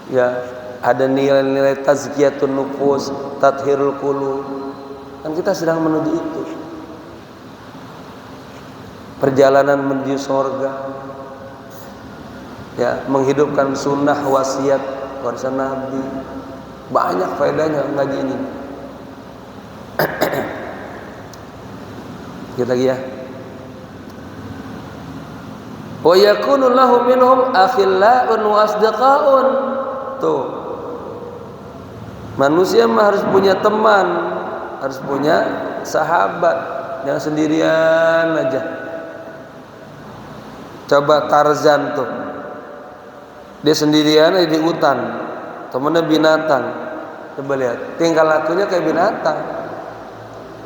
Ya, ada nilai-nilai tazkiyatun nufus, tathirul qulub. Kan kita sedang menuju itu. Perjalanan menuju surga. Ya, menghidupkan sunnah wasiat warisan Nabi. Banyak faedahnya ngaji ini. Kita lagi ya. Wa yakunu lahu minhum akhillaan wa asdiqaun. Tuh. Manusia mah harus punya teman, harus punya sahabat, jangan sendirian aja. Coba Tarzan tuh. Dia sendirian aja di hutan. Temennya binatang. Coba lihat, tingkah lakunya kayak binatang.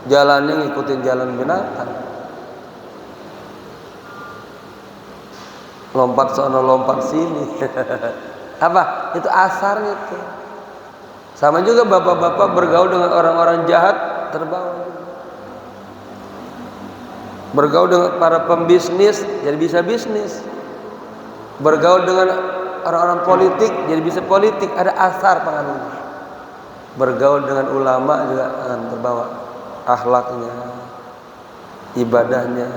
Jalannya ngikutin jalan binatang. Lompat sono lompat sini. Apa? Itu asarnya tuh. Sama juga bapak-bapak bergaul dengan orang-orang jahat terbawa. Bergaul dengan para pembisnis jadi bisa bisnis. Bergaul dengan orang-orang politik jadi bisa politik, ada asar pengaruhnya. Bergaul dengan ulama juga akan terbawa akhlaknya, ibadahnya,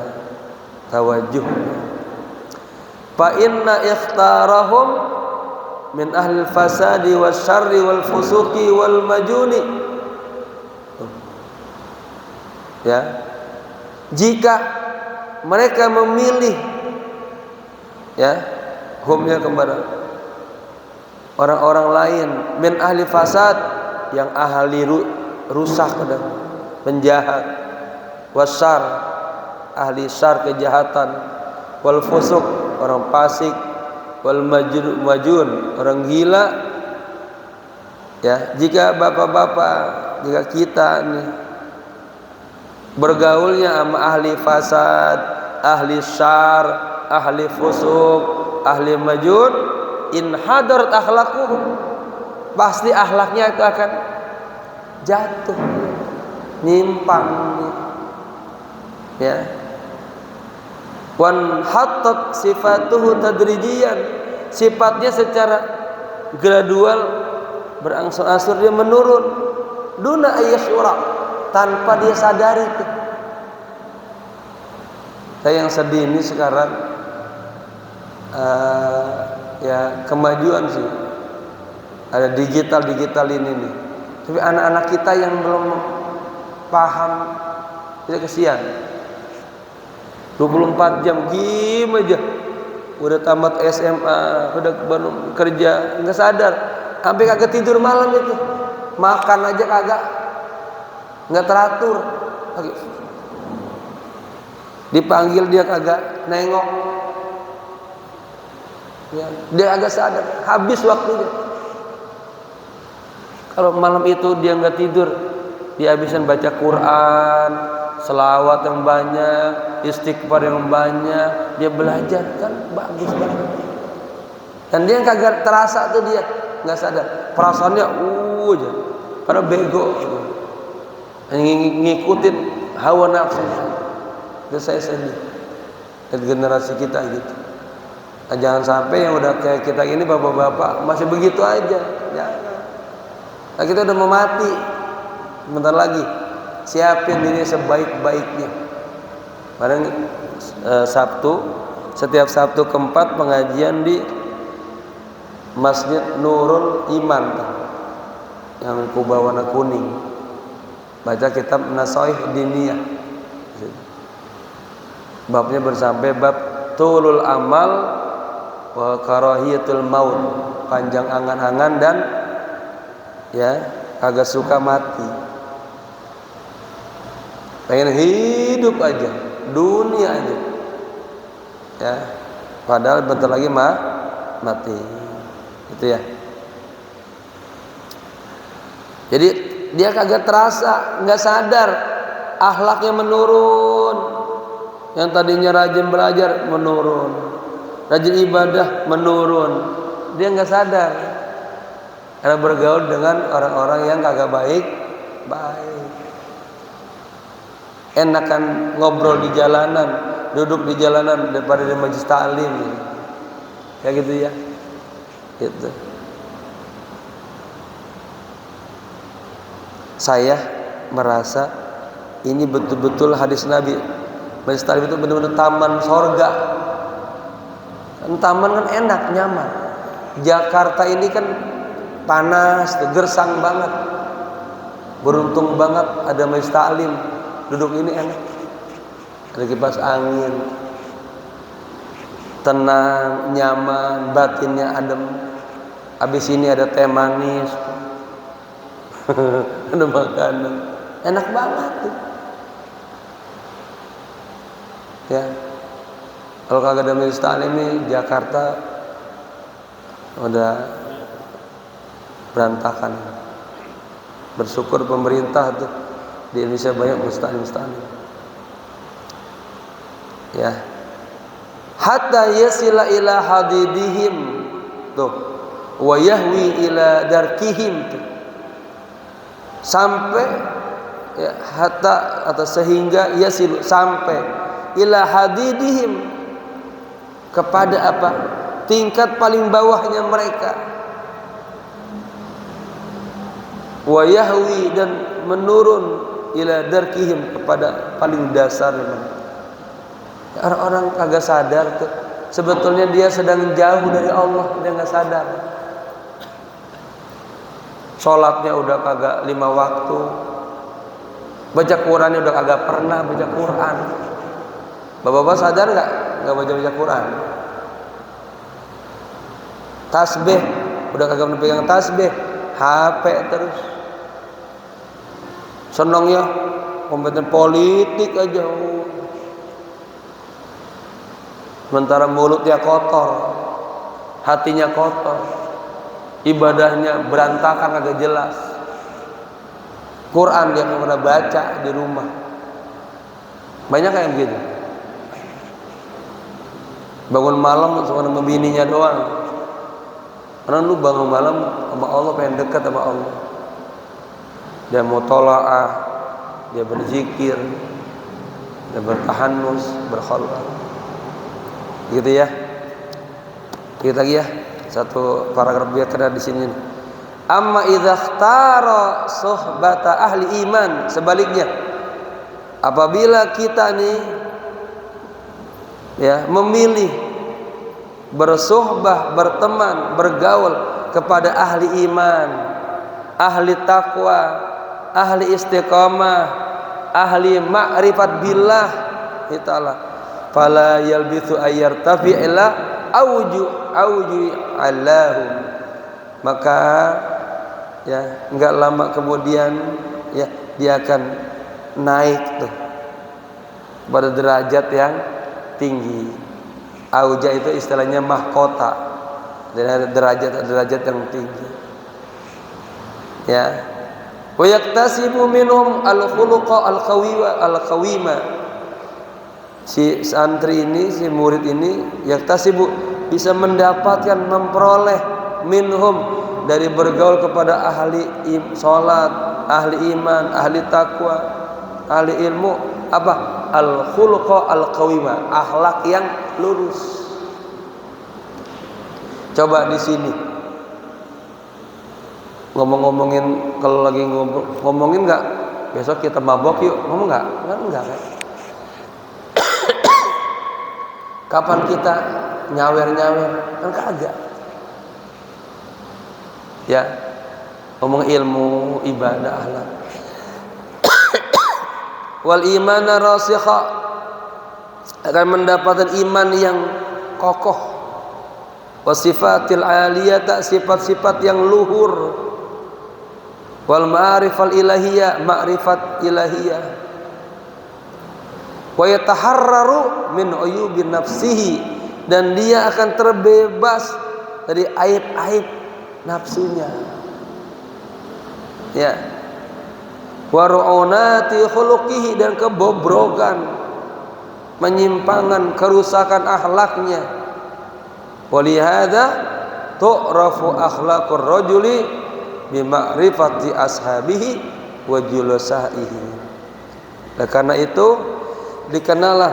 tawajuhnya. Fa inna ikhtarahum min ahli fasadi wasyarri wal fusuqi wal majuni. Ya. Jika mereka memilih ya, humnya kepada orang-orang lain min ahli fasad yang ahli rusak dan penjahat, wasyar ahli syar kejahatan, wal fusuq orang fasik, wal majun orang gila. Ya, jika bapak-bapak, jika kita nih bergaulnya sama ahli fasad, ahli syar, ahli fusuk, ahli majun, in hadarat akhlaquhum, pasti akhlaknya itu akan jatuh, nyimpang, ya. Wan hattat sifatuhu tadrijiyan, sifatnya secara gradual berangsur-angsur dia menurun, duna ayyashura, tanpa dia sadari itu. Saya yang sedih ini sekarang ya kemajuan sih, ada digital ini nih, tapi anak-anak kita yang belum paham, itu kesian. 24 jam game aja, udah tamat SMA, udah baru kerja, nggak sadar, sampai kagak tidur malam itu, makan aja kagak, nggak teratur, dipanggil dia kagak nengok, ya, dia agak sadar, habis waktunya. Kalau malam itu dia nggak tidur, dia habisan baca Quran, selawat yang banyak, istighfar yang banyak, dia belajar, kan bagus banget. Dan dia kagak terasa tuh, dia nggak sadar, perasaannya aja, karena bego, ngikutin hawa nafsu. Itu saya sedih, dan generasi kita gitu. Nah, jangan sampai yang udah kayak kita ini bapak-bapak masih begitu aja. Jangan. Nah, kita udah mau mati, bentar lagi. Siapin diri sebaik-baiknya. Bareng Sabtu, setiap Sabtu keempat pengajian di Masjid Nurul Iman yang kubah warna kuning. Baca kitab Nasaih Diniyah. Babnya bersampai bab tulul amal wa karahiyatul maut, panjang angan-angan dan ya agak suka mati. Pengen hidup aja, dunia aja, ya. Padahal bentar lagi mati, itu ya. Jadi dia kagak terasa, nggak sadar, akhlaknya menurun. Yang tadinya rajin belajar menurun, rajin ibadah menurun. Dia nggak sadar, karena bergaul dengan orang-orang yang kagak baik. Enakan ngobrol di jalanan, duduk di jalanan daripada di majelis ta'lim, kayak gitu ya, gitu. Saya merasa ini betul-betul hadis Nabi, majelis ta'lim itu benar-benar taman sorga. Taman kan enak, nyaman. Jakarta ini kan panas, gersang banget. Beruntung banget ada majelis ta'lim. Duduk ini enak. ada kipas angin, tenang, nyaman, batinnya adem. Habis ini ada teh manis, ada makanan, enak banget tuh. Ya, kalau kagak ada majelis taklim ini Jakarta udah berantakan. Bersyukur pemerintah tuh di Indonesia banyak majelis taklim. Ya, hatta yasila ila hadidihim tuh, wa yahwi ila darkihim tuh. Sampai ya, hatta atau sehingga yasilu sampai ila hadidihim kepada apa? Tingkat paling bawahnya mereka. Wa yahwi dan menurun ila darkihim kepada paling dasar mereka. Orang-orang kagak sadar tuh sebetulnya dia sedang jauh dari Allah, dia nggak sadar. Sholatnya udah kagak 5 waktu, baca Qurannya udah kagak pernah baca Quran. Bapak-bapak sadar nggak baca Quran? Tasbih udah kagak pernah pegang tasbih, HP terus. Senangnya kompeten politik aja. Sementara mulutnya kotor, hatinya kotor, ibadahnya berantakan agak jelas. Quran dia nggak pernah baca di rumah. Banyak kayak gitu. Bangun malam sama bininya doang. Karena lu bangun malam sama Allah, pengen dekat sama Allah. Dia mau tolaah, dia berzikir, dia bertahanus, berkhalwat. Gitu ya. Kita lagi ya. Satu paragraf biar kena di sini. Amma idza ikhtara suhbata ahli iman, sebaliknya apabila kita nih ya memilih bersuhbah, berteman, bergaul kepada ahli iman, ahli takwa, ahli istiqamah, ahli ma'rifat billah ta'ala, fala yalbithu ayyartafi illa auju allahum, maka ya enggak lama kemudian ya dia akan naik tuh pada derajat yang tinggi. Auja itu istilahnya mahkota, dan derajat yang tinggi. Ya, wa yaktasibu minhum al-khuluqa al-qawima. Si santri ini, si murid ini yaktasibu bisa mendapatkan, memperoleh minhum dari bergaul kepada ahli salat, ahli iman, ahli takwa, ahli ilmu, apa? Al-khuluqa al-qawima, akhlak yang lurus. Coba di sini ngomongin, kalau lagi ngomongin nggak besok kita mabok yuk, ngomong nggak kan? Kapan kita nyawer kan kagak ya, ngomong ilmu, ibadah, akhlak. Wal imana rasikha, akan mendapatkan iman yang kokoh. Wasifatil aliyata, sifat-sifat yang luhur. Wal ma'rifal ilahiyah, ma'rifat ilahiyah. Wa yataharraru min uyubin nafsihi, dan dia akan terbebas dari aib-aib nafsunya. Ya. Wa ru'unati khuluqihi, dan kebobrokan, menyimpangan, kerusakan akhlaknya. Walihada tu'rafu akhlaqur rajuli bi ma'rifati ashabihi wa julasaihi. Nah, karena itu dikenallah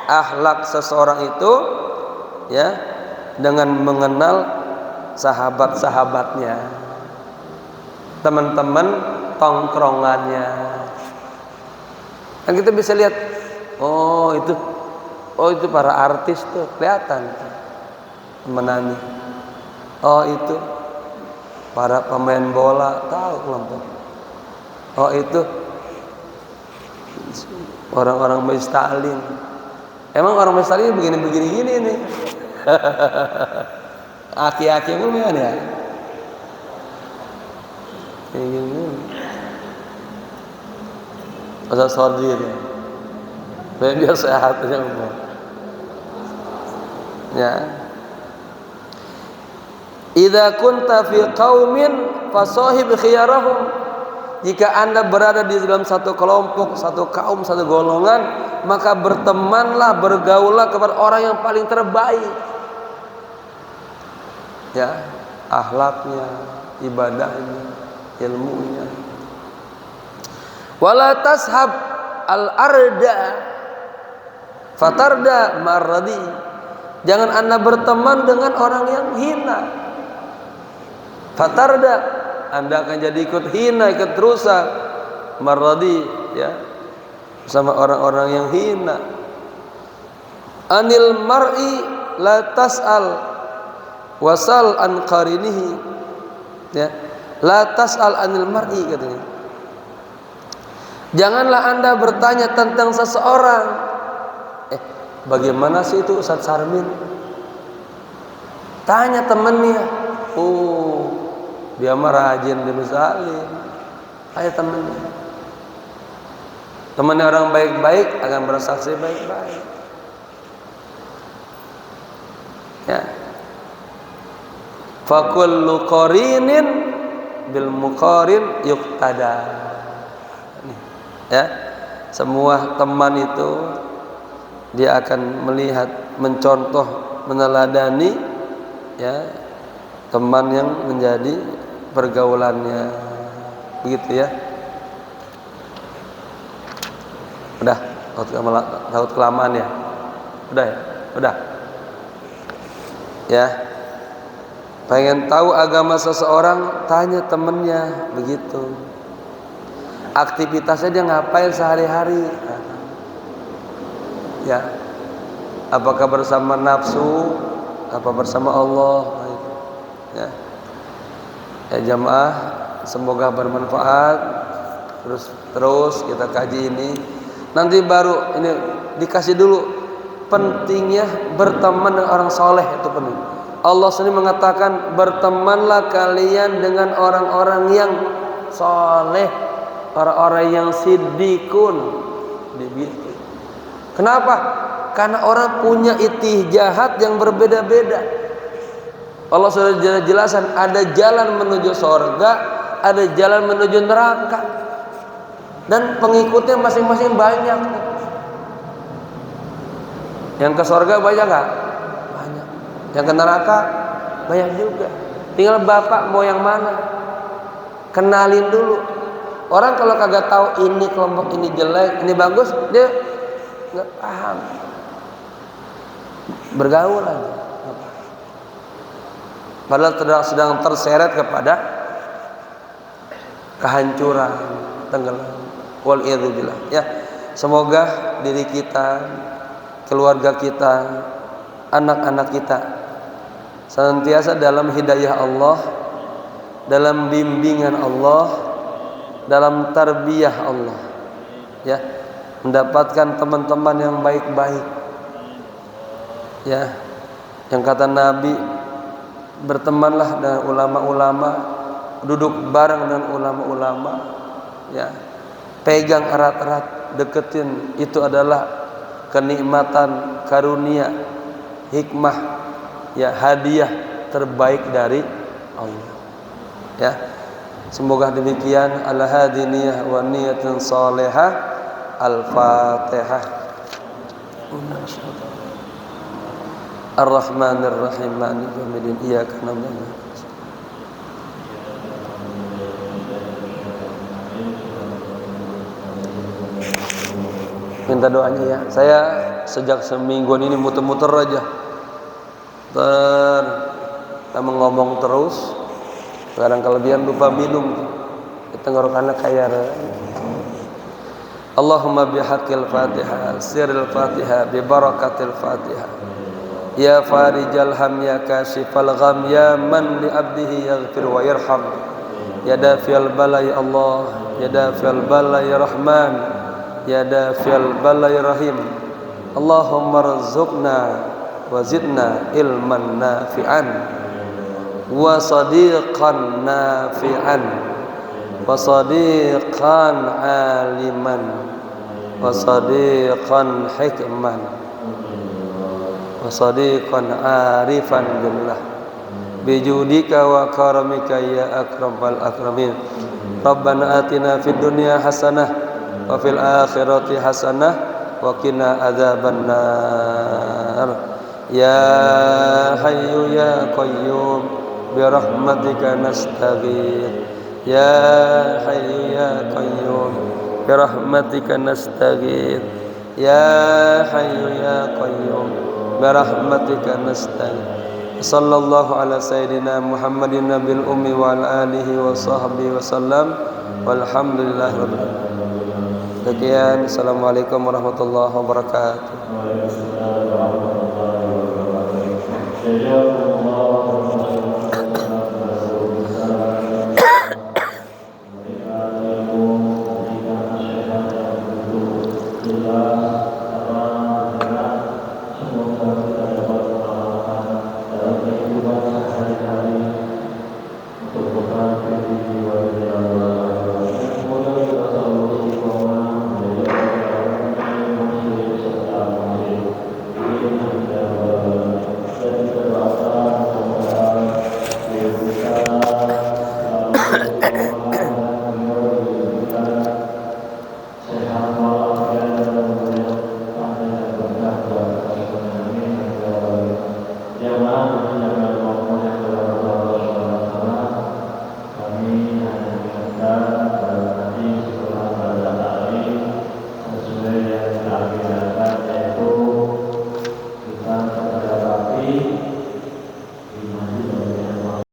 akhlak seseorang itu ya dengan mengenal sahabat-sahabatnya, teman-teman tongkrongannya. Dan kita bisa lihat, oh itu para artis tuh kelihatan temenannya. Oh itu para pemain bola tahu kelompok. Oh itu Orang-orang Stalin. Emang orang Stalin begini-begini gini nih. Aki-aki lumayan ya. Kayak gini. Asal sordir ya. Biar sehat aja umur. Ya. Idza kunta fi qaumin fasahib khiyarahum. Jika Anda berada di dalam satu kelompok, satu kaum, satu golongan, maka bertemanlah, bergaullah kepada orang yang paling terbaik. Ya, akhlaknya, ibadahnya, ilmunya. Wala tashab al-arda fatarda marradi. Jangan Anda berteman dengan orang yang hina. Fatarda, Anda akan jadi ikut hina, ikut rusak. Marradi, ya, sama orang-orang yang hina. Anil mar'i la tas'al wasal an qarinihi. Ya, la tas'al anil mar'i katanya. Janganlah Anda bertanya tentang seseorang. Bagaimana sih itu Ustaz Sarmin? Tanya temannya. Oh, dia mah rajin di misalin. Ayo temannya. Temannya orang baik-baik akan bersaksi baik-baik. Ya. Fa kullu qarinin bil muqarin yuqtada. Ya. Semua teman itu dia akan melihat, mencontoh, meneladani, ya, teman yang menjadi pergaulannya, begitu ya. Udah, takut kelamaan ya. Udah ya, udah. Ya, pengen tahu agama seseorang, tanya temennya, begitu. Aktivitasnya dia ngapain sehari-hari? Ya, apakah bersama nafsu, apa bersama Allah? Ya, ya jamaah, semoga bermanfaat. Terus kita kaji ini. Nanti baru ini dikasih dulu pentingnya berteman dengan orang soleh, itu penting. Allah sendiri mengatakan bertemanlah kalian dengan orang-orang yang soleh, orang-orang yang siddiqun. Kenapa? Karena orang punya ittijahat yang berbeda-beda. Allah sudah jelaskan ada jalan menuju surga, ada jalan menuju neraka, dan pengikutnya masing-masing banyak. Yang ke surga banyak nggak? Banyak. Yang ke neraka banyak juga. Tinggal bapak mau yang mana? Kenalin dulu. Orang kalau kagak tahu ini kelompok ini jelek, ini bagus, dia nggak paham. Bergaul aja. Padahal sedang terseret kepada kehancuran, tenggelam. Wal'iyadzubillah. Ya, semoga diri kita, keluarga kita, anak-anak kita senantiasa dalam hidayah Allah, dalam bimbingan Allah, dalam tarbiyah Allah. Ya, mendapatkan teman-teman yang baik-baik. Ya, yang kata Nabi, bertemanlah dengan ulama-ulama, duduk bareng dengan ulama-ulama, ya, pegang erat-erat, deketin. Itu adalah kenikmatan, karunia, hikmah, ya, hadiah terbaik dari Allah. Ya, semoga demikian. Al-hadiniyah wa niyatun salihah. Al-Fatihah. Ar-Rahmanir Rahim. Maliki yaumiddin. Iyyaka na'budu. Minta doanya ya. Saya sejak semingguan ini muter-muter aja. Kita ngomong terus. Kadang kelebihan lupa minum. Tenggorokannya kayak Allahumma bihaqqil Fatihah, sirril Fatihah, bi barakatil Fatihah. Ya farijal ham, ya kashifal gham, ya man li abdihi yaghfir wa yarham. Ya dafi'al bala ya Allah, ya dafi'al bala ya Rahman. ya dafiyal balai rahim. Allahumma rzuqna wa zidna ilman nafi'an wa sadiqan nafi'an wa sadiqan aliman wa sadiqan hikman wa sadiqan arifan billah bijudika wa karamika ya akramal akramin. Rabbana atina fid dunya hasanah wa fil akhirati hasanah wa qina adzabannar. Ya hayyu ya qayyum bi rahmatika nastaghith. Ya hayyu ya qayyum bi rahmatika nastaghith. Ya hayyu ya qayyum bi rahmatika nastaghith. Sallallahu ala sayyidina Muhammadin nabil ummi wa ala alihi wa sahbihi wa sallam walhamdulillahi rabbil alamin. Sekian, assalamualaikum warahmatullahi wabarakatuh. Waalaikumsalam warahmatullahi wabarakatuh.